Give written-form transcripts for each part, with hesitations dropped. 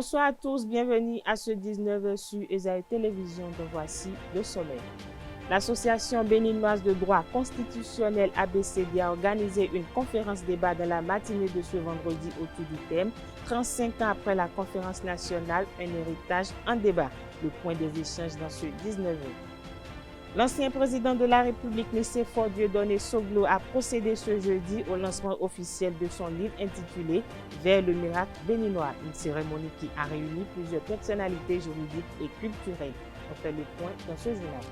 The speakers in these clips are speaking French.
Bonsoir à tous, bienvenue à ce 19h sur ESAE Télévision, dont voici le sommaire. L'Association béninoise de droit constitutionnel ABCD a organisé une conférence débat dans la matinée de ce vendredi autour du thème 35 ans après la conférence nationale, un héritage en débat. Le point des échanges dans ce 19h. L'ancien président de la République, Nicéphore Dieudonné Soglo, a procédé ce jeudi au lancement officiel de son livre intitulé « Vers le miracle béninois », une cérémonie qui a réuni plusieurs personnalités juridiques et culturelles. On fait le point dans ce journal.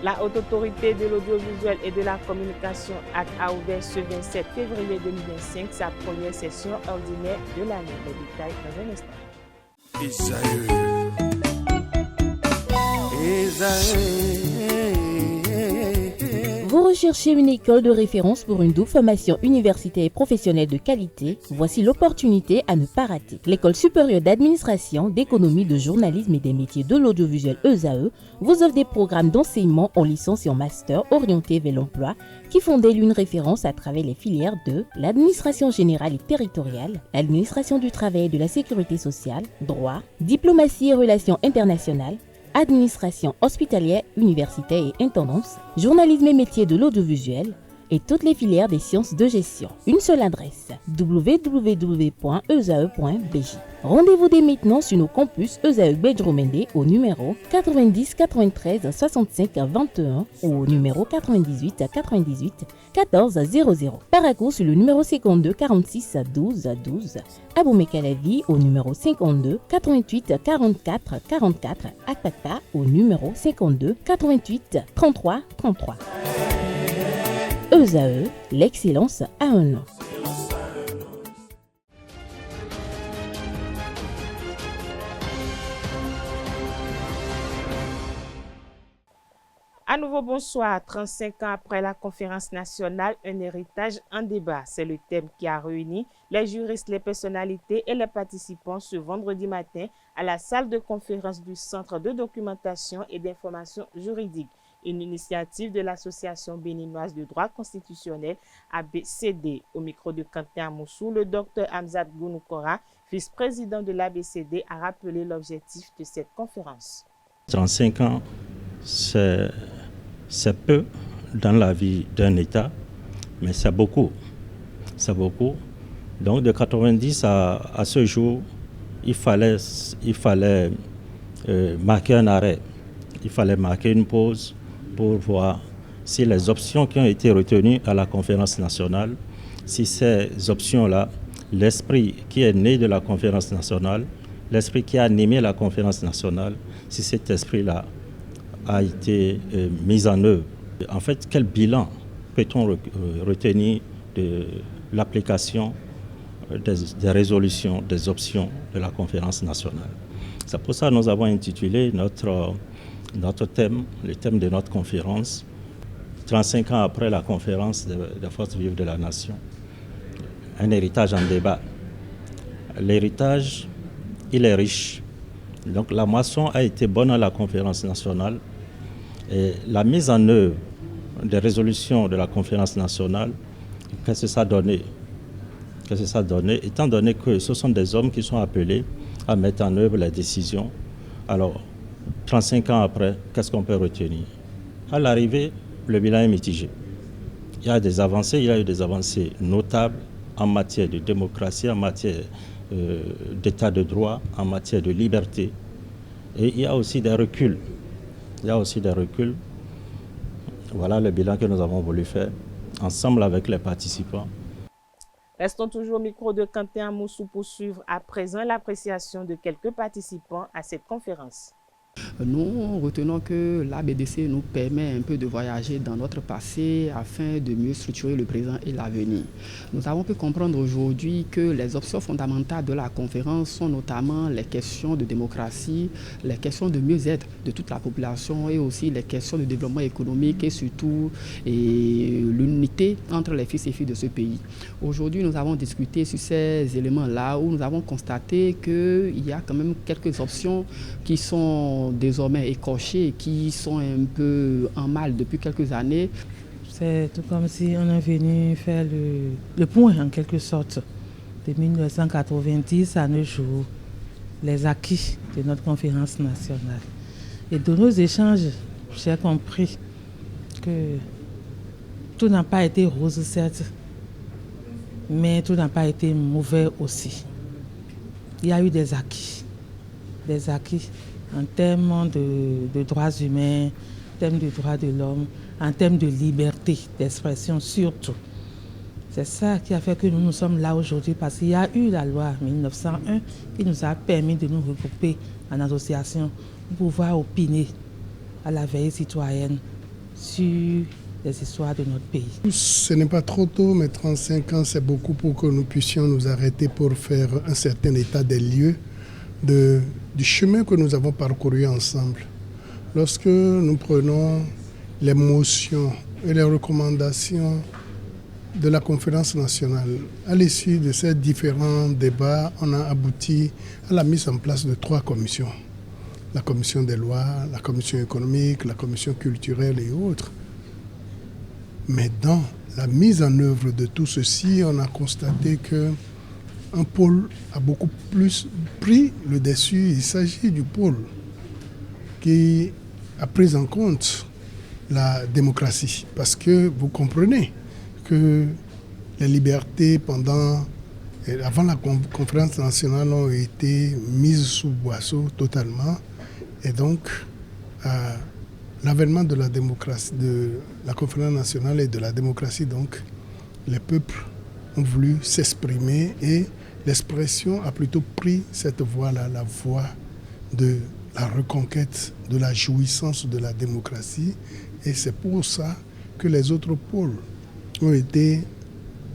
La Haute Autorité de l'Audiovisuel et de la Communication a ouvert ce 27 février 2025 sa première session ordinaire de l'année. Les détails dans un instant. Vous recherchez une école de référence pour une double formation universitaire et professionnelle de qualité? Voici l'opportunité à ne pas rater. L'École supérieure d'administration, d'économie, de journalisme et des métiers de l'audiovisuel ESAE vous offre des programmes d'enseignement en licence et en master orientés vers l'emploi qui font d'elle une référence à travers les filières de l'administration générale et territoriale, l'administration du travail et de la sécurité sociale, droit, diplomatie et relations internationales, administration hospitalière, universitaire et intendance, journalisme et métiers de l'audiovisuel et toutes les filières des sciences de gestion. Une seule adresse, www.esae.bj. Rendez-vous dès maintenant sur nos campus ESAE Bedjromende au numéro 90 93 65 21 ou au numéro 98 98 14 00. Parakou sur le numéro 52 46 12 12. Aboumé-Calavi au numéro 52 88 44 44. Akpaka au numéro 52 88 33 33. ESAE, l'excellence a un nom. À nouveau, bonsoir. 35 ans après la conférence nationale, un héritage en débat. C'est le thème qui a réuni les juristes, les personnalités et les participants ce vendredi matin à la salle de conférence du Centre de documentation et d'information juridique. Une initiative de l'Association béninoise de droit constitutionnel ABCD. Au micro de Quentin Amoussou, le docteur Hamzat Gounoukora, vice-président de l'ABCD, a rappelé l'objectif de cette conférence. 35 ans, c'est peu dans la vie d'un État, mais c'est beaucoup. C'est beaucoup. Donc de 90 à ce jour, il fallait marquer un arrêt. Il fallait marquer une pause pour voir si les options qui ont été retenues à la conférence nationale, si ces options-là, l'esprit qui est né de la conférence nationale, l'esprit qui a animé la conférence nationale, si cet esprit-là a été mis en œuvre. En fait, quel bilan peut-on retenir de l'application des résolutions, des options de la conférence nationale? C'est pour ça que nous avons intitulé notre thème, le thème de notre conférence, 35 ans après la conférence des forces vives de la nation, un héritage en débat. L'héritage, il est riche. Donc la moisson a été bonne à la conférence nationale et la mise en œuvre des résolutions de la conférence nationale, qu'est-ce que ça a donné? Étant donné que ce sont des hommes qui sont appelés à mettre en œuvre les décisions. Alors, 35 ans après, qu'est-ce qu'on peut retenir? À l'arrivée, le bilan est mitigé. Il y a eu des avancées notables en matière de démocratie, en matière d'état de droit, en matière de liberté. Et il y a aussi des reculs. Voilà le bilan que nous avons voulu faire ensemble avec les participants. Restons toujours au micro de Quentin Amoussou pour suivre à présent l'appréciation de quelques participants à cette conférence. Nous retenons que l'ABDC nous permet un peu de voyager dans notre passé afin de mieux structurer le présent et l'avenir. Nous avons pu comprendre aujourd'hui que les options fondamentales de la conférence sont notamment les questions de démocratie, les questions de mieux-être de toute la population et aussi les questions de développement économique et surtout l'unité entre les fils et filles de ce pays. Aujourd'hui, nous avons discuté sur ces éléments-là où nous avons constaté qu'il y a quand même quelques options qui sont désormais écorchés, qui sont un peu en mal depuis quelques années. C'est tout comme si on est venu faire le point en quelque sorte de 1990 à nos jours, les acquis de notre conférence nationale. Et de nos échanges, j'ai compris que tout n'a pas été rose, certes, mais tout n'a pas été mauvais aussi. Il y a eu des acquis en termes de droits humains, en termes de droits de l'homme, en termes de liberté d'expression surtout. C'est ça qui a fait que nous sommes là aujourd'hui, parce qu'il y a eu la loi 1901 qui nous a permis de nous regrouper en association pour pouvoir opiner à la veille citoyenne sur les histoires de notre pays. Ce n'est pas trop tôt, mais 35 ans, c'est beaucoup pour que nous puissions nous arrêter pour faire un certain état des lieux du chemin que nous avons parcouru ensemble. Lorsque nous prenons les motions et les recommandations de la conférence nationale, à l'issue de ces différents débats, on a abouti à la mise en place de 3 commissions. La commission des lois, la commission économique, la commission culturelle et autres. Mais dans la mise en œuvre de tout ceci, on a constaté qu'un pôle a beaucoup plus pris le dessus. Il s'agit du pôle qui a pris en compte la démocratie. Parce que vous comprenez que les libertés avant la conférence nationale ont été mises sous boisseau totalement. Et donc, l'avènement de la démocratie, de la conférence nationale et de la démocratie, donc, les peuples ont voulu s'exprimer et l'expression a plutôt pris cette voie-là, la voie de la reconquête, de la jouissance de la démocratie. Et c'est pour ça que les autres pôles ont été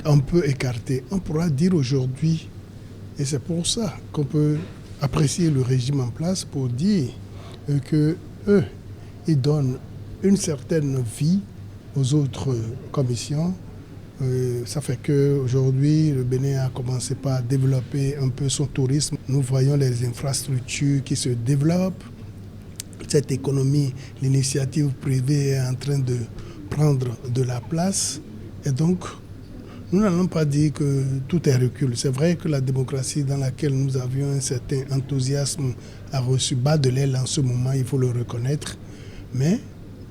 un peu écartés. On pourra dire aujourd'hui, et c'est pour ça qu'on peut apprécier le régime en place pour dire que eux, ils donnent une certaine vie aux autres commissions. Ça fait qu'aujourd'hui, le Bénin a commencé par développer un peu son tourisme. Nous voyons les infrastructures qui se développent. Cette économie, l'initiative privée est en train de prendre de la place. Et donc, nous n'allons pas dire que tout est recul. C'est vrai que la démocratie dans laquelle nous avions un certain enthousiasme a reçu bas de l'aile en ce moment, il faut le reconnaître. Mais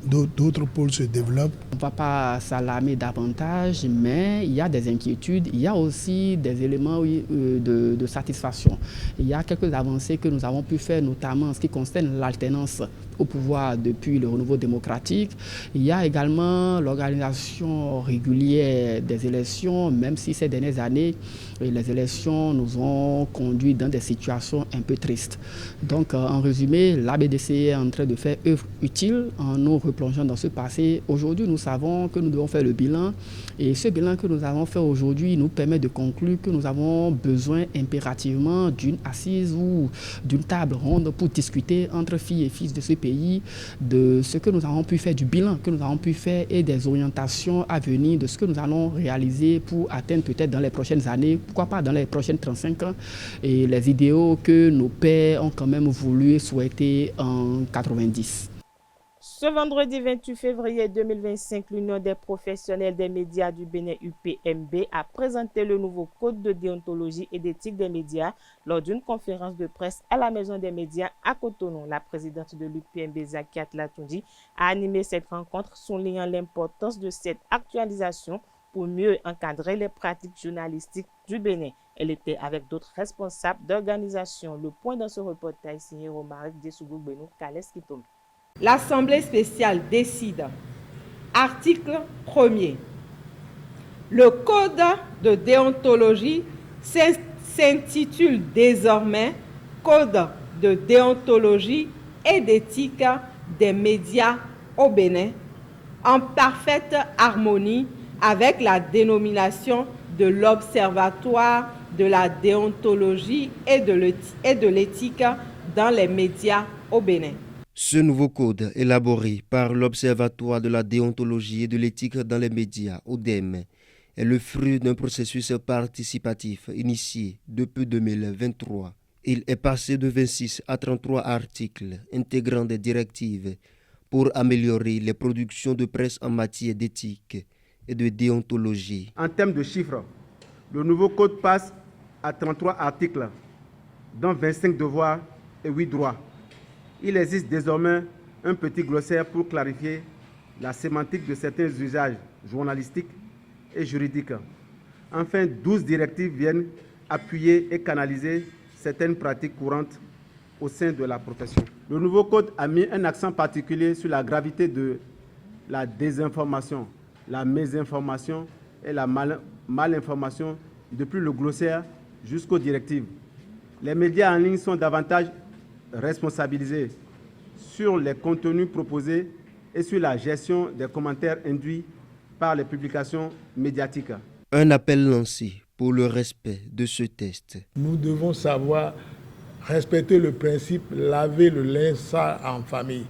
d'autres pôles se développent. On ne va pas s'alarmer davantage, mais il y a des inquiétudes, il y a aussi des éléments de satisfaction. Il y a quelques avancées que nous avons pu faire, notamment en ce qui concerne l'alternance au pouvoir depuis le renouveau démocratique. Il y a également l'organisation régulière des élections, même si ces dernières années, les élections nous ont conduit dans des situations un peu tristes. Donc, en résumé, l'ABDC est en train de faire œuvre utile en nous replongeant dans ce passé. Aujourd'hui, nous savons que nous devons faire le bilan. Et ce bilan que nous avons fait aujourd'hui nous permet de conclure que nous avons besoin impérativement d'une assise ou d'une table ronde pour discuter entre filles et fils de ce pays de ce que nous avons pu faire, du bilan que nous avons pu faire et des orientations à venir de ce que nous allons réaliser pour atteindre peut-être dans les prochaines années, pourquoi pas dans les prochaines 35 ans, et les idéaux que nos pères ont quand même voulu et souhaité en 90. Ce vendredi 28 février 2025, l'Union des professionnels des médias du Bénin UPMB a présenté le nouveau code de déontologie et d'éthique des médias lors d'une conférence de presse à la Maison des médias à Cotonou. La présidente de l'UPMB, Zakiat Latoundi, a animé cette rencontre, soulignant l'importance de cette actualisation pour mieux encadrer les pratiques journalistiques du Bénin. Elle était avec d'autres responsables d'organisations. Le point dans ce reportage signé Romaric Dessougo Benou Kales Kitom. L'Assemblée spéciale décide. Article 1er. Le code de déontologie s'intitule désormais Code de déontologie et d'éthique des médias au Bénin, en parfaite harmonie avec la dénomination de l'Observatoire de la déontologie et de l'éthique dans les médias au Bénin. Ce nouveau code, élaboré par l'Observatoire de la déontologie et de l'éthique dans les médias, ODEM, est le fruit d'un processus participatif initié depuis 2023. Il est passé de 26 à 33 articles intégrant des directives pour améliorer les productions de presse en matière d'éthique et de déontologie. En termes de chiffres, le nouveau code passe à 33 articles, dont 25 devoirs et 8 droits. Il existe désormais un petit glossaire pour clarifier la sémantique de certains usages journalistiques et juridiques. Enfin, 12 directives viennent appuyer et canaliser certaines pratiques courantes au sein de la profession. Le nouveau code a mis un accent particulier sur la gravité de la désinformation, la mésinformation et la malinformation depuis le glossaire jusqu'aux directives. Les médias en ligne sont davantage responsabilisés sur les contenus proposés et sur la gestion des commentaires induits par les publications médiatiques. Un appel lancé pour le respect de ce test. Nous devons savoir respecter le principe laver le linge sale en famille.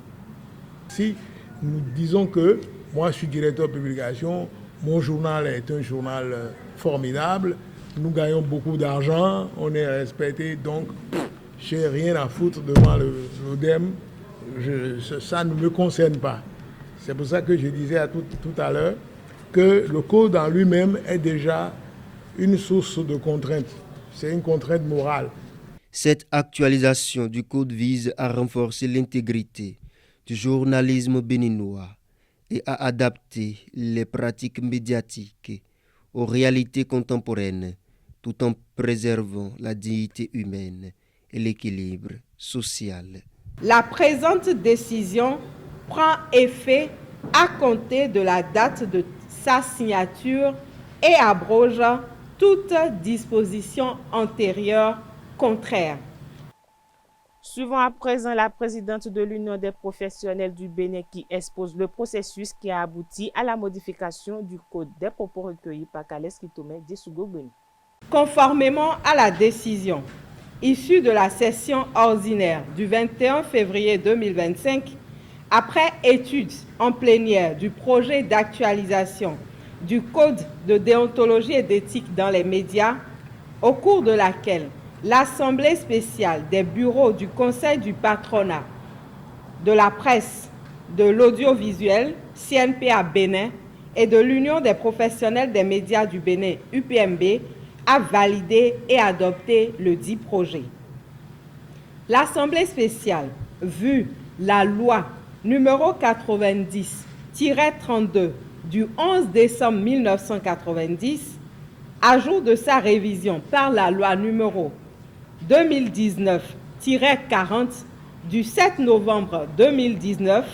Si nous disons que moi je suis directeur de publication, mon journal est un journal formidable, nous gagnons beaucoup d'argent, on est respecté, donc je n'ai rien à foutre devant l'ODEM, ça ne me concerne pas. C'est pour ça que je disais tout à l'heure que le code en lui-même est déjà une source de contrainte. C'est une contrainte morale. Cette actualisation du code vise à renforcer l'intégrité du journalisme béninois et à adapter les pratiques médiatiques aux réalités contemporaines, tout en préservant la dignité humaine et l'équilibre social. La présente décision prend effet à compter de la date de sa signature et abroge toute disposition antérieure contraire. Suivons à présent la présidente de l'Union des professionnels du Bénin qui expose le processus qui a abouti à la modification du code des propos recueillis par Kales Kitome Dessougo-Beni. Conformément à la décision issue de la session ordinaire du 21 février 2025, après étude en plénière du projet d'actualisation du Code de déontologie et d'éthique dans les médias, au cours de laquelle l'Assemblée spéciale des bureaux du Conseil du patronat, de la presse, de l'audiovisuel, CNPA Bénin, et de l'Union des professionnels des médias du Bénin, UPMB, a validé et adopté le dit projet. L'Assemblée spéciale, vu la loi numéro 90-32 du 11 décembre 1990, à jour de sa révision par la loi numéro 2019-40 du 7 novembre 2019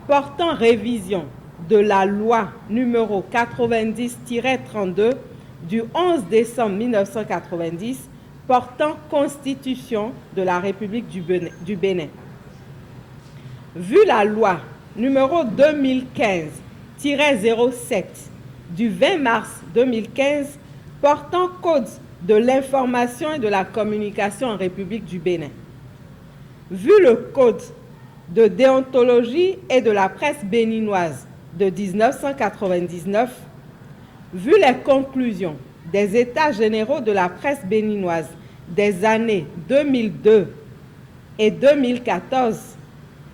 portant révision de la loi numéro 90-32 du 11 décembre 1990 portant constitution de la République du Bénin. Vu la loi numéro 2015-07 du 20 mars 2015 portant code de l'information et de la communication en République du Bénin. Vu le code de déontologie et de la presse béninoise de 1999, vu les conclusions des États généraux de la presse béninoise des années 2002 et 2014,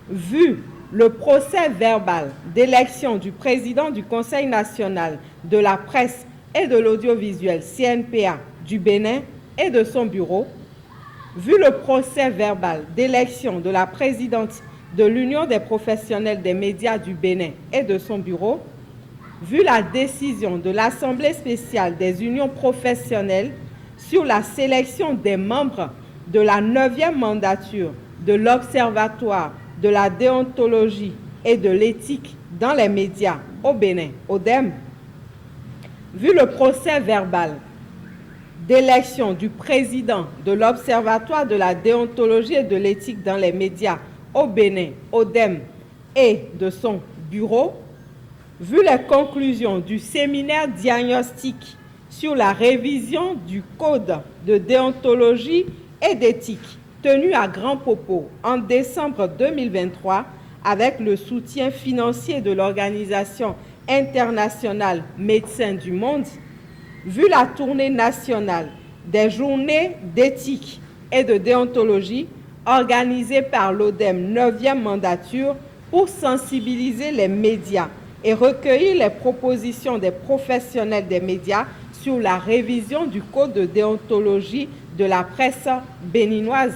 vu le procès verbal d'élection du président du Conseil national de la presse et de l'audiovisuel CNPA du Bénin et de son bureau, vu le procès verbal d'élection de la présidente de l'Union des professionnels des médias du Bénin et de son bureau, vu la décision de l'Assemblée spéciale des unions professionnelles sur la sélection des membres de la 9e mandature de l'Observatoire de la déontologie et de l'éthique dans les médias au Bénin, ODEM, vu le procès verbal d'élection du président de l'Observatoire de la déontologie et de l'éthique dans les médias au Bénin, ODEM, et de son bureau, vu les conclusions du séminaire diagnostique sur la révision du Code de déontologie et d'éthique tenu à Grand Popo en décembre 2023 avec le soutien financier de l'Organisation internationale Médecins du Monde, vu la tournée nationale des journées d'éthique et de déontologie organisée par l'ODEM 9e mandature pour sensibiliser les médias et recueillir les propositions des professionnels des médias sur la révision du code de déontologie de la presse béninoise.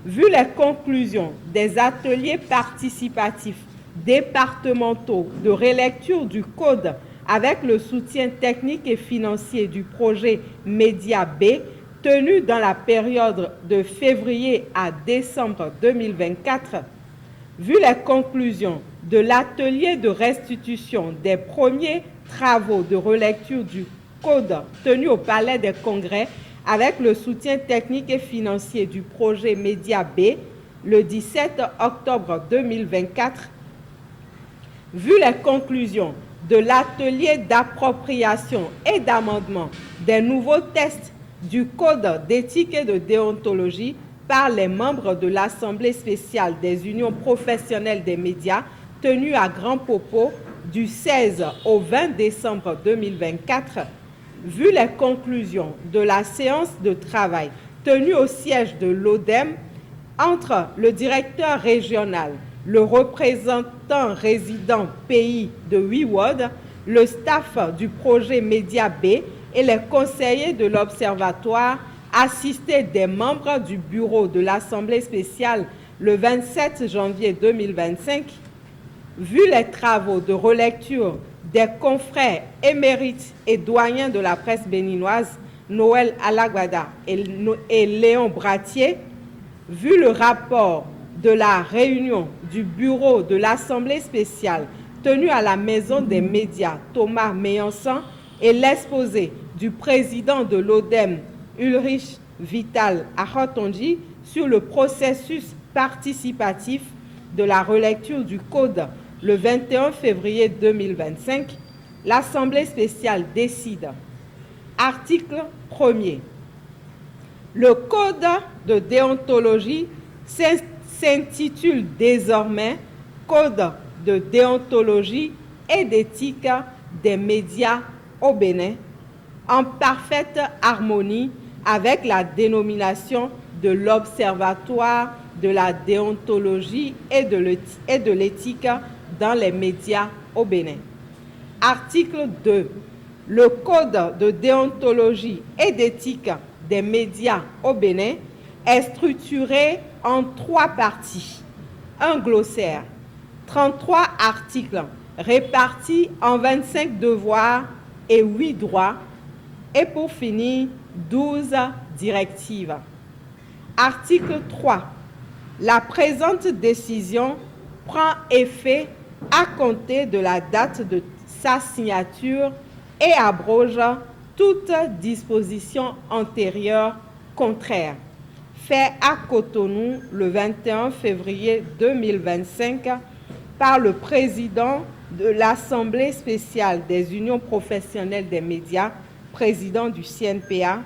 Vu les conclusions des ateliers participatifs départementaux de relecture du code avec le soutien technique et financier du projet Média B, tenu dans la période de février à décembre 2024, vu les conclusions de l'atelier de restitution des premiers travaux de relecture du code tenu au Palais des Congrès avec le soutien technique et financier du projet Média B le 17 octobre 2024, vu les conclusions de l'atelier d'appropriation et d'amendement des nouveaux textes du Code d'éthique et de déontologie par les membres de l'Assemblée spéciale des unions professionnelles des médias tenue à Grand Popo du 16 au 20 décembre 2024, vu les conclusions de la séance de travail tenue au siège de l'ODEM entre le directeur régional, le représentant résident pays de WIWOD, le staff du projet Média B et les conseillers de l'Observatoire, assistés des membres du bureau de l'Assemblée spéciale le 27 janvier 2025, vu les travaux de relecture des confrères émérites et doyens de la presse béninoise, Noël Alagbada et Léon Bratier, vu le rapport de la réunion du bureau de l'Assemblée spéciale tenue à la Maison des médias, Thomas Meyansan, et l'exposé du président de l'ODEM, Ulrich Vital Ahotonji, sur le processus participatif de la relecture du Code le 21 février 2025, l'Assemblée spéciale décide. Article 1er. Le Code de déontologie s'intitule désormais Code de déontologie et d'éthique des médias au Bénin, en parfaite harmonie avec la dénomination de l'Observatoire de la déontologie et de l'éthique dans les médias au Bénin. Article 2. Le Code de déontologie et d'éthique des médias au Bénin est structuré en 3 parties. Un glossaire, 33 articles répartis en 25 devoirs et 8 droits, et pour finir, 12 directives. Article 3. La présente décision prend effet à compter de la date de sa signature et abroge toute disposition antérieure contraire. Fait à Cotonou le 21 février 2025 par le président de l'Assemblée spéciale des unions professionnelles des médias, président du CNPA,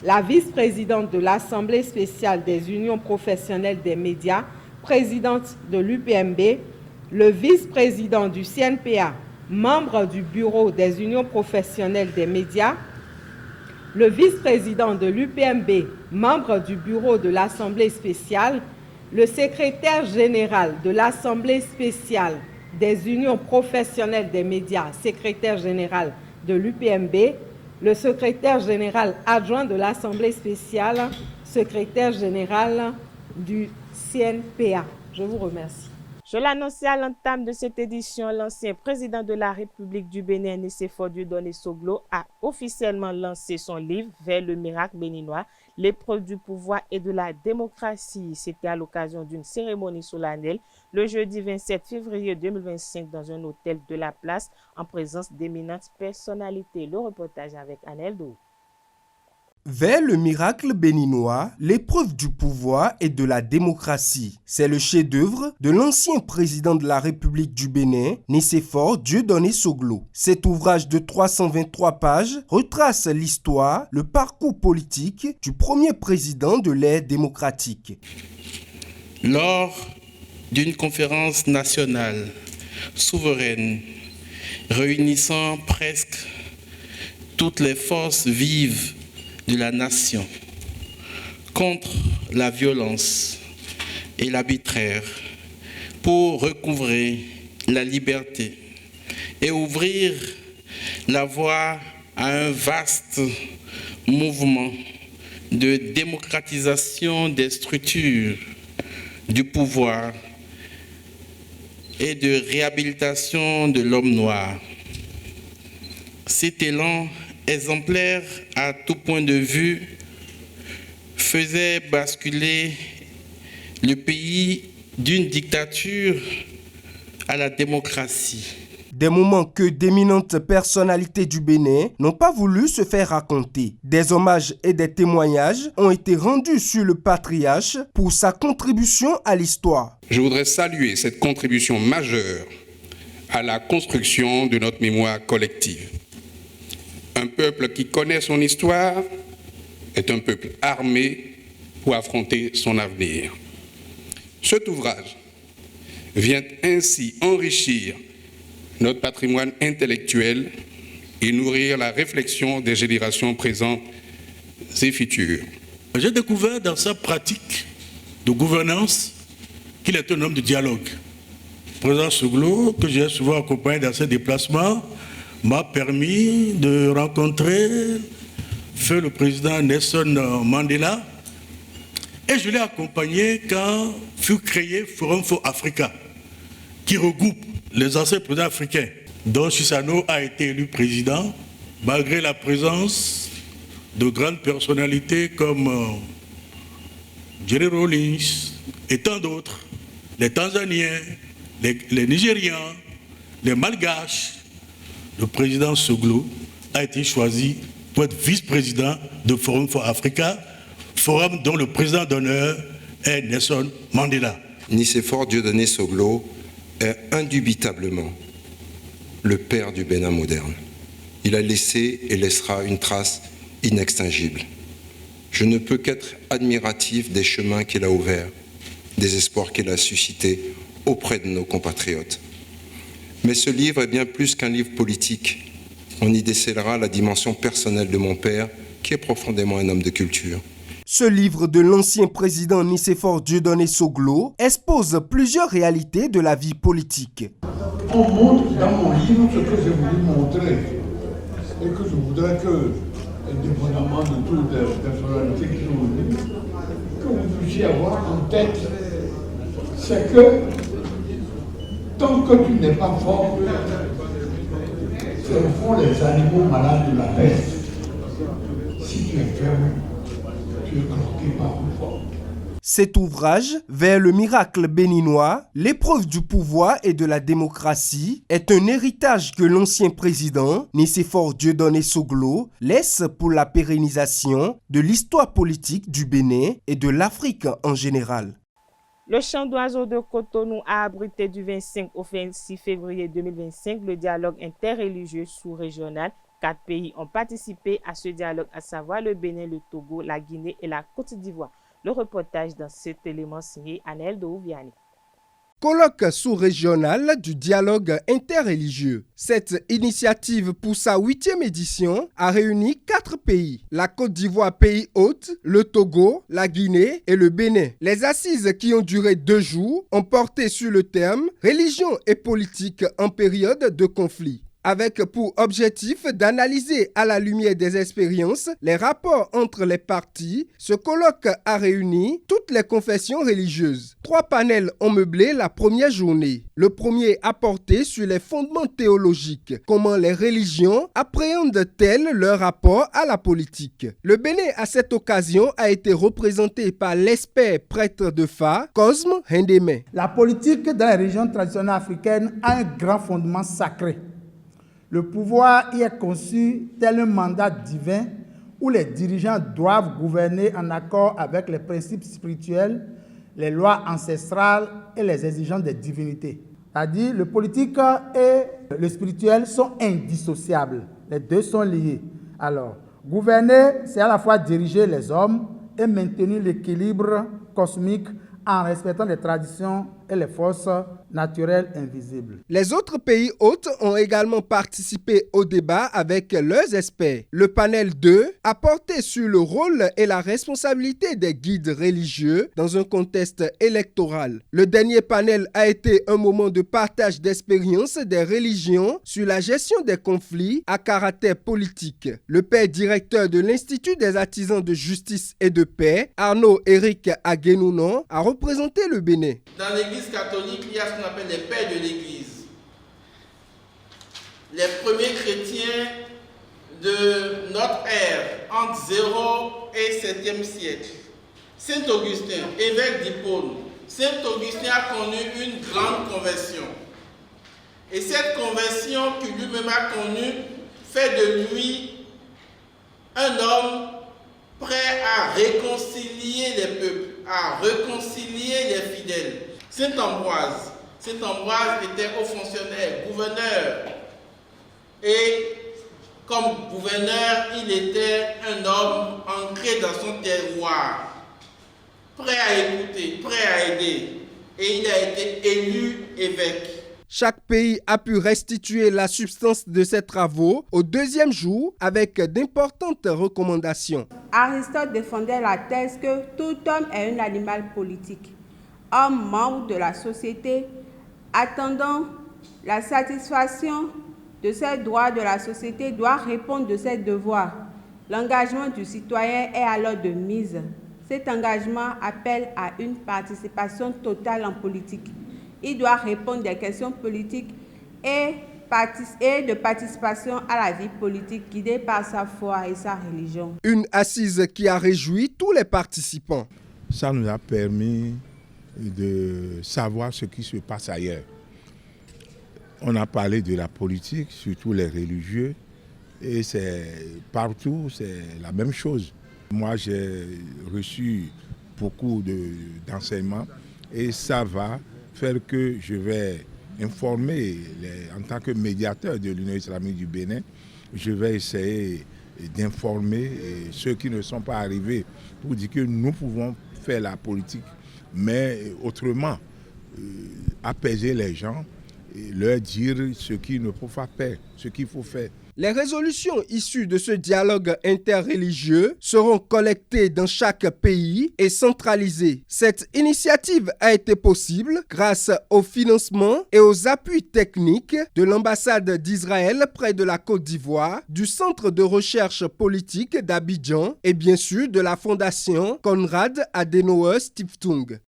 la vice-présidente de l'Assemblée spéciale des unions professionnelles des médias, présidente de l'UPMB, le vice-président du CNPA, membre du bureau des unions professionnelles des médias, le vice-président de l'UPMB, membre du bureau de l'Assemblée spéciale, le secrétaire général de l'Assemblée spéciale des unions professionnelles des médias, secrétaire général de l'UPMB, le secrétaire général adjoint de l'Assemblée spéciale, secrétaire général du CNPA. Je vous remercie. Je l'annonçais à l'entame de cette édition, l'ancien président de la République du Bénin, Nicéphore Dieudonné Soglo, a officiellement lancé son livre « Vers le miracle béninois, l'épreuve du pouvoir et de la démocratie ». C'était à l'occasion d'une cérémonie solennelle le jeudi 27 février 2025 dans un hôtel de la place en présence d'éminentes personnalités. Le reportage avec Anel Do. Vers le miracle béninois, l'épreuve du pouvoir et de la démocratie. C'est le chef-d'œuvre de l'ancien président de la République du Bénin, Nicéphore Dieudonné Soglo. Cet ouvrage de 323 pages retrace l'histoire, le parcours politique du premier président de l'ère démocratique. Lors d'une conférence nationale souveraine réunissant presque toutes les forces vives de la nation contre la violence et l'arbitraire pour recouvrer la liberté et ouvrir la voie à un vaste mouvement de démocratisation des structures du pouvoir et de réhabilitation de l'homme noir. Cet élan exemplaire à tout point de vue faisait basculer le pays d'une dictature à la démocratie. Des moments que d'éminentes personnalités du Bénin n'ont pas voulu se faire raconter. Des hommages et des témoignages ont été rendus sur le patriarche pour sa contribution à l'histoire. Je voudrais saluer cette contribution majeure à la construction de notre mémoire collective. Un peuple qui connaît son histoire est un peuple armé pour affronter son avenir. Cet ouvrage vient ainsi enrichir notre patrimoine intellectuel et nourrir la réflexion des générations présentes et futures. J'ai découvert dans sa pratique de gouvernance qu'il est un homme de dialogue. Le président Soglo, que j'ai souvent accompagné dans ses déplacements, m'a permis de rencontrer feu le président Nelson Mandela, et je l'ai accompagné quand fut créé Forum for Africa, qui regroupe les anciens présidents africains, dont Chissano a été élu président, malgré la présence de grandes personnalités comme Jerry Rawlings et tant d'autres, les Tanzaniens, les Nigérians, les Malgaches. Le président Soglo a été choisi pour être vice-président de Forum for Africa, forum dont le président d'honneur est Nelson Mandela. Nicéphore Dieudonné Soglo est indubitablement le père du Bénin moderne. Il a laissé et laissera une trace inextinguible. Je ne peux qu'être admiratif des chemins qu'il a ouverts, des espoirs qu'il a suscités auprès de nos compatriotes. Mais ce livre est bien plus qu'un livre politique. On y décèlera la dimension personnelle de mon père, qui est profondément un homme de culture. Ce livre de l'ancien président Nicéphore Dieudonné Soglo expose plusieurs réalités de la vie politique. On montre dans mon livre ce que je voulais montrer et que je voudrais que, indépendamment de toutes les personnalités qui sont venues, que vous puissiez avoir en tête, c'est que tant que tu n'es pas fort, c'est au fond les animaux malades de la peste. Si tu es faible, tu es croqué par le fort. Cet ouvrage, Vers le miracle béninois, l'épreuve du pouvoir et de la démocratie, est un héritage que l'ancien président, Nicéphore Dieudonné Soglo, laisse pour la pérennisation de l'histoire politique du Bénin et de l'Afrique en général. Le chant d'oiseaux de Cotonou a abrité du 25 au 26 février 2025 le dialogue interreligieux sous-régional. 4 pays ont participé à ce dialogue, à savoir le Bénin, le Togo, la Guinée et la Côte d'Ivoire. Le reportage dans cet élément signé Anel Douviani. Colloque sous-régional du dialogue interreligieux. Cette initiative pour sa 8e édition a réuni 4 pays. La Côte d'Ivoire, pays hôte, le Togo, la Guinée et le Bénin. Les assises qui ont duré 2 jours ont porté sur le thème « Religion et politique en période de conflit ». Avec pour objectif d'analyser à la lumière des expériences les rapports entre les parties, ce colloque a réuni toutes les confessions religieuses. 3 panels ont meublé la première journée. Le premier a porté sur les fondements théologiques, comment les religions appréhendent-elles leur rapport à la politique. Le Bénin, à cette occasion, a été représenté par l'expert prêtre de Fa, Cosme Hendeme. La politique dans les régions traditionnelles africaines a un grand fondement sacré. Le pouvoir y est conçu tel un mandat divin où les dirigeants doivent gouverner en accord avec les principes spirituels, les lois ancestrales et les exigences des divinités. C'est-à-dire, le politique et le spirituel sont indissociables. Les deux sont liés. Alors, gouverner, c'est à la fois diriger les hommes et maintenir l'équilibre cosmique en respectant les traditions et les forces naturelles invisibles. Les autres pays hôtes ont également participé au débat avec leurs experts. Le panel 2 a porté sur le rôle et la responsabilité des guides religieux dans un contexte électoral. Le dernier panel a été un moment de partage d'expériences des religions sur la gestion des conflits à caractère politique. Le père directeur de l'Institut des artisans de justice et de paix, Arnaud Éric Aguenounon, a représenté le Bénin. Dans l'Église catholique, il y a ce qu'on appelle les pères de l'Église. Les premiers chrétiens de notre ère, entre 0 et 7e siècle. Saint Augustin, évêque d'Hippone, Saint Augustin a connu une grande conversion. Et cette conversion qu'il lui-même a connue fait de lui un homme prêt à réconcilier les peuples, à réconcilier les fidèles. Saint Ambroise était haut fonctionnaire, gouverneur. Et comme gouverneur, il était un homme ancré dans son terroir, prêt à écouter, prêt à aider. Et il a été élu évêque. Chaque pays a pu restituer la substance de ses travaux au deuxième jour avec d'importantes recommandations. Aristote défendait la thèse que tout homme est un animal politique, homme membre de la société, attendant la satisfaction de ses droits de la société doit répondre de ses devoirs. L'engagement du citoyen est alors de mise. Cet engagement appelle à une participation totale en politique. Il doit répondre des questions politiques et de participation à la vie politique guidée par sa foi et sa religion. Une assise qui a réjoui tous les participants. Ça nous a permis de savoir ce qui se passe ailleurs. On a parlé de la politique, surtout les religieux, et c'est partout, c'est la même chose. Moi, j'ai reçu beaucoup d'enseignements et ça va faire que je vais informer, en tant que médiateur de l'Union islamique du Bénin, je vais essayer d'informer ceux qui ne sont pas arrivés pour dire que nous pouvons faire la politique, mais autrement, apaiser les gens et leur dire ce qu'il ne faut pas faire, ce qu'il faut faire. Les résolutions issues de ce dialogue interreligieux seront collectées dans chaque pays et centralisées. Cette initiative a été possible grâce au financement et aux appuis techniques de l'ambassade d'Israël près de la Côte d'Ivoire, du Centre de recherche politique d'Abidjan et bien sûr de la Fondation Konrad Adenauer Stiftung.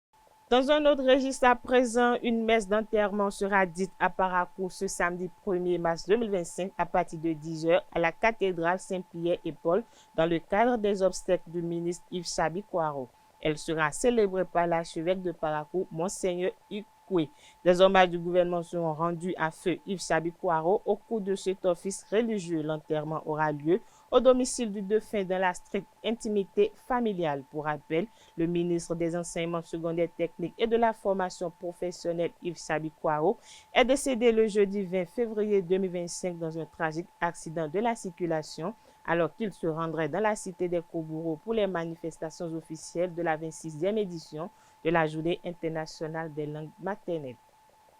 Dans un autre registre à présent, une messe d'enterrement sera dite à Parakou ce samedi 1er mars 2025 à partir de 10h à la cathédrale Saint-Pierre et Paul dans le cadre des obsèques du ministre Yves Sabi-Kouaro. Elle sera célébrée par l'archevêque de Parakou, Monseigneur Ikwe. Des hommages du gouvernement seront rendus à feu Yves Sabi-Kouaro au cours de cet office religieux. L'enterrement aura lieu au domicile du défunt dans la stricte intimité familiale. Pour rappel, le ministre des Enseignements secondaires techniques et de la formation professionnelle Yves Sabi-Kouaro est décédé le jeudi 20 février 2025 dans un tragique accident de la circulation alors qu'il se rendrait dans la cité des Kobouro pour les manifestations officielles de la 26e édition de la Journée internationale des langues maternelles.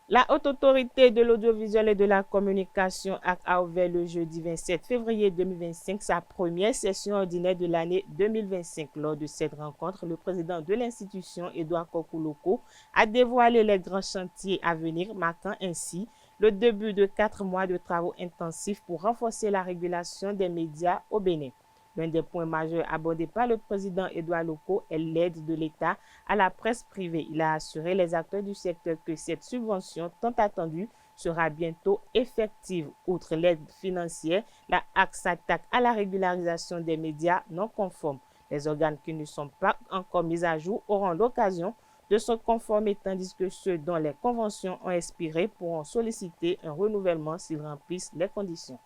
La Haute Autorité de l'Audiovisuel et de la Communication a ouvert le jeudi 27 février 2025 sa première session ordinaire de l'année 2025. Lors de cette rencontre, le président de l'institution, Edouard Kokouloko, a dévoilé les grands chantiers à venir, marquant ainsi le début de 4 mois de travaux intensifs pour renforcer la régulation des médias au Bénin. L'un des points majeurs abordés par le président Edouard Loko est l'aide de l'État à la presse privée. Il a assuré les acteurs du secteur que cette subvention tant attendue sera bientôt effective. Outre l'aide financière, la HAC s'attaque à la régularisation des médias non conformes. Les organes qui ne sont pas encore mis à jour auront l'occasion de se conformer, tandis que ceux dont les conventions ont expiré pourront solliciter un renouvellement s'ils remplissent les conditions.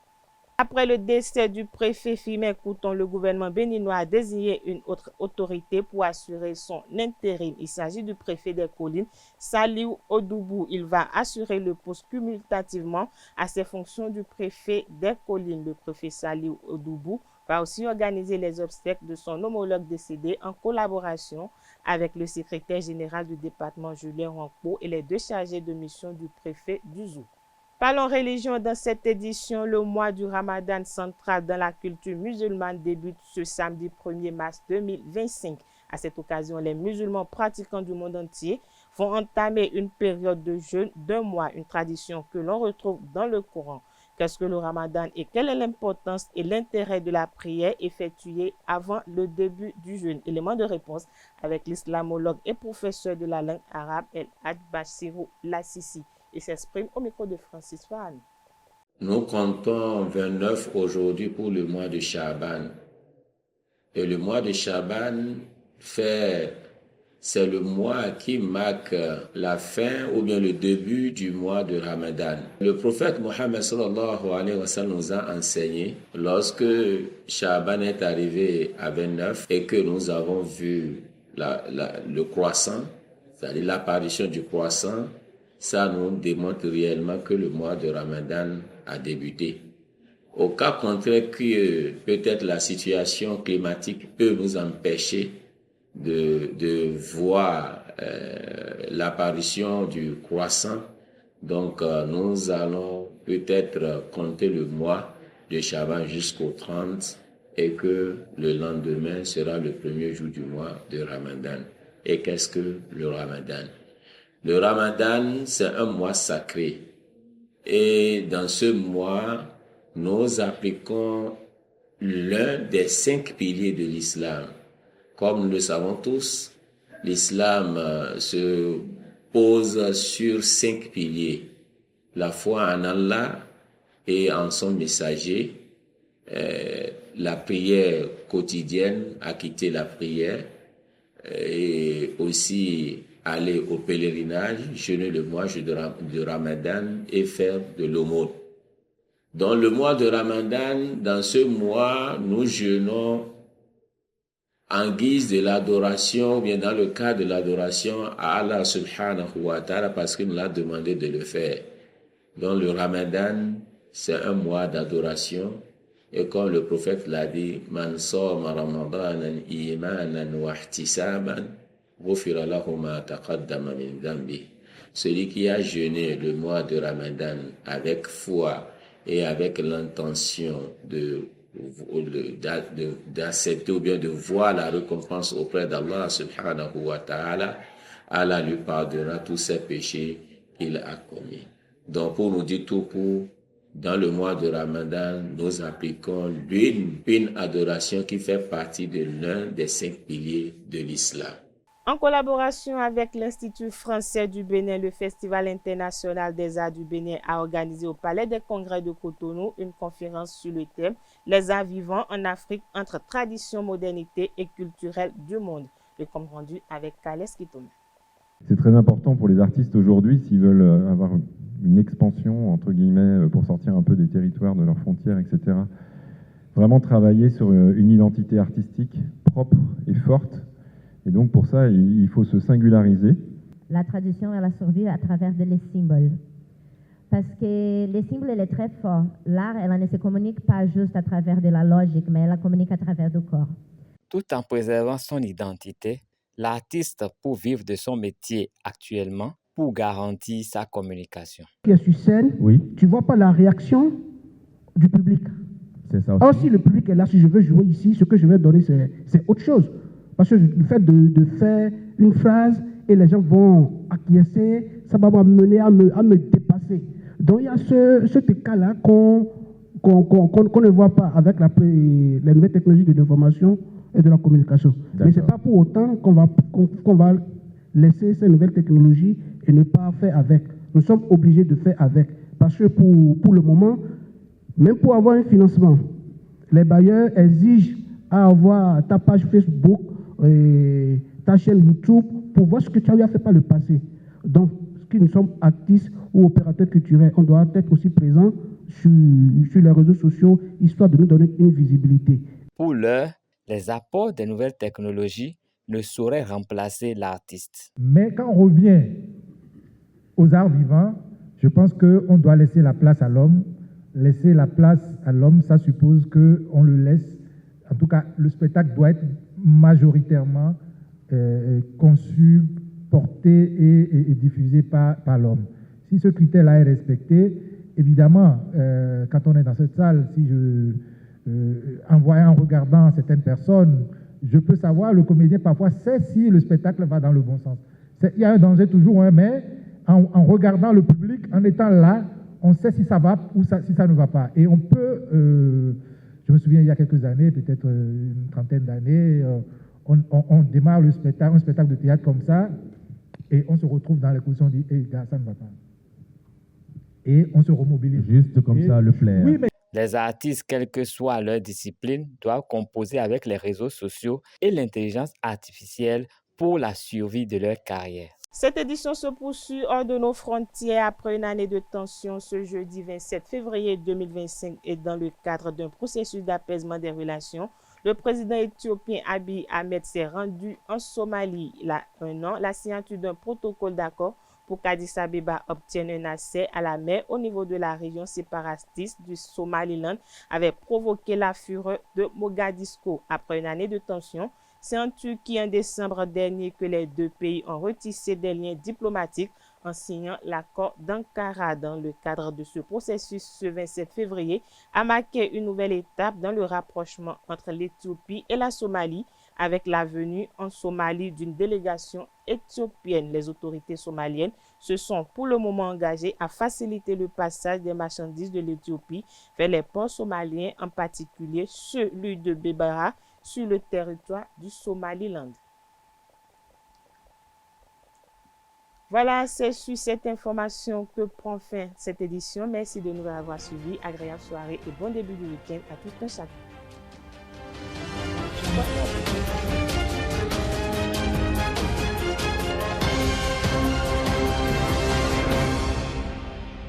Après le décès du préfet Firmin Couton, le gouvernement béninois a désigné une autre autorité pour assurer son intérim. Il s'agit du préfet des collines, Saliou Odoubou. Il va assurer le poste cumulativement à ses fonctions du préfet des collines. Le préfet Saliou Odoubou va aussi organiser les obsèques de son homologue décédé en collaboration avec le secrétaire général du département Julien Rankpo et les 2 chargés de mission du préfet du Zou. Parlons religion dans cette édition. Le mois du Ramadan central dans la culture musulmane débute ce samedi 1er mars 2025. À cette occasion, les musulmans pratiquants du monde entier vont entamer une période de jeûne d'1 mois, une tradition que l'on retrouve dans le Coran. Qu'est-ce que le Ramadan et quelle est l'importance et l'intérêt de la prière effectuée avant le début du jeûne? Élément de réponse avec l'islamologue et professeur de la langue arabe El Hadj Bassirou Lassisi. Il s'exprime au micro de Francis Fahane. Nous comptons 29 aujourd'hui pour le mois de Chaban. Et le mois de Chaban c'est le mois qui marque la fin ou bien le début du mois de Ramadan. Le prophète Mohammed sallallahu alayhi wa sallam nous a enseigné, lorsque Chaban est arrivé à 29 et que nous avons vu le croissant, c'est-à-dire l'apparition du croissant, ça nous démontre réellement que le mois de Ramadan a débuté. Au cas contraire que peut-être la situation climatique peut nous empêcher de voir l'apparition du croissant, donc nous allons peut-être compter le mois de Chaban jusqu'au 30 et que le lendemain sera le premier jour du mois de Ramadan. Et qu'est-ce que le Ramadan? Le Ramadan, c'est un mois sacré. Et dans ce mois, nous appliquons l'un des 5 piliers de l'islam. Comme nous le savons tous, l'islam se pose sur 5 piliers. La foi en Allah et en son messager, la prière quotidienne, acquitter la prière, et aussi aller au pèlerinage, jeûner le mois de Ramadan et faire de l'aumône. Dans le mois de Ramadan, dans ce mois, nous jeûnons en guise de l'adoration, ou bien dans le cadre de l'adoration à Allah subhanahu wa ta'ala, parce qu'il nous a demandé de le faire. Donc le Ramadan, c'est un mois d'adoration. Et comme le prophète l'a dit, Man sawma ramadanan imanan wa ihtisaban, ghufira lahu ma taqaddama min dhanbi. Celui qui a jeûné le mois de Ramadan avec foi et avec l'intention d'accepter ou bien de voir la récompense auprès d'Allah subhanahu wa ta'ala, Allah lui pardonnera tous ses péchés qu'il a commis. Donc pour nous dire tout court, dans le mois de Ramadan, nous appliquons une adoration qui fait partie de l'un des 5 piliers de l'islam. En collaboration avec l'Institut français du Bénin, le Festival international des arts du Bénin a organisé au Palais des Congrès de Cotonou une conférence sur le thème « Les arts vivants en Afrique entre tradition, modernité et culturelle du monde ». Le compte rendu avec Kales Kitome. C'est très important pour les artistes aujourd'hui, s'ils veulent avoir une expansion, entre guillemets, pour sortir un peu des territoires, de leurs frontières, etc. Vraiment travailler sur une identité artistique propre et forte. Et donc pour ça, il faut se singulariser. La tradition, elle a survécu à travers les symboles. Parce que les symboles, elle est très fort. L'art, elle ne se communique pas juste à travers de la logique, mais elle la communique à travers du corps. Tout en préservant son identité, l'artiste peut vivre de son métier actuellement pour garantir sa communication. Tu es sur scène, oui. Tu ne vois pas la réaction du public. C'est ça aussi. Or, si le public est là, si je veux jouer ici, ce que je vais donner, c'est autre chose. Parce que le fait de faire une phrase et les gens vont acquiescer, ça va m'amener à me dépasser. Donc il y a ce cas-là qu'on ne voit pas avec les nouvelles technologies de l'information et de la communication. Mais ce n'est pas pour autant qu'on va laisser ces nouvelles technologies et ne pas faire avec. Nous sommes obligés de faire avec. Parce que pour le moment, même pour avoir un financement, les bailleurs exigent à avoir ta page Facebook, ta chaîne YouTube, pour voir ce que tu as fait par le passé. Donc, si nous sommes artistes ou opérateurs culturels, on doit être aussi présents sur les réseaux sociaux, histoire de nous donner une visibilité. Pour l'heure, les apports des nouvelles technologies ne sauraient remplacer l'artiste. Mais quand on revient aux arts vivants, je pense qu'on doit laisser la place à l'homme. Laisser la place à l'homme, ça suppose qu'on le laisse En tout cas, le spectacle doit être majoritairement conçu, porté et diffusé par l'homme. Si ce critère-là est respecté, évidemment, quand on est dans cette salle, si en regardant certaines personnes, je peux savoir, le comédien parfois sait si le spectacle va dans le bon sens. Il y a un danger toujours, hein, mais en regardant le public, en étant là, on sait si ça va ou si ça ne va pas. Et on peut, je me souviens il y a quelques années, peut-être une trentaine d'années, on démarre un spectacle de théâtre comme ça, et on se retrouve dans les conditions, on dit, hey, gars, ça ne va pas. Et on se remobilise. Juste comme ça, le flair. Oui, mais... Les artistes, quelle que soit leur discipline, doivent composer avec les réseaux sociaux et l'intelligence artificielle pour la survie de leur carrière. Cette édition se poursuit hors de nos frontières après une année de tension ce jeudi 27 février 2025 et dans le cadre d'un processus d'apaisement des relations. Le président éthiopien Abiy Ahmed s'est rendu en Somalie il y a un an. La signature d'un protocole d'accord pour qu'Addis Abeba obtienne un accès à la mer au niveau de la région séparatiste du Somaliland avait provoqué la fureur de Mogadiscio. Après une année de tension, c'est en Turquie en décembre dernier que les deux pays ont retissé des liens diplomatiques en signant l'accord d'Ankara. Dans le cadre de ce processus, ce 27 février a marqué une nouvelle étape dans le rapprochement entre l'Éthiopie et la Somalie avec la venue en Somalie d'une délégation éthiopienne. Les autorités somaliennes se sont pour le moment engagées à faciliter le passage des marchandises de l'Éthiopie vers les ports somaliens, en particulier celui de Berbera, sur le territoire du Somaliland. Voilà, c'est sur cette information que prend fin cette édition. Merci de nous avoir suivis. Agréable soirée et bon début du week-end à tous et chacun.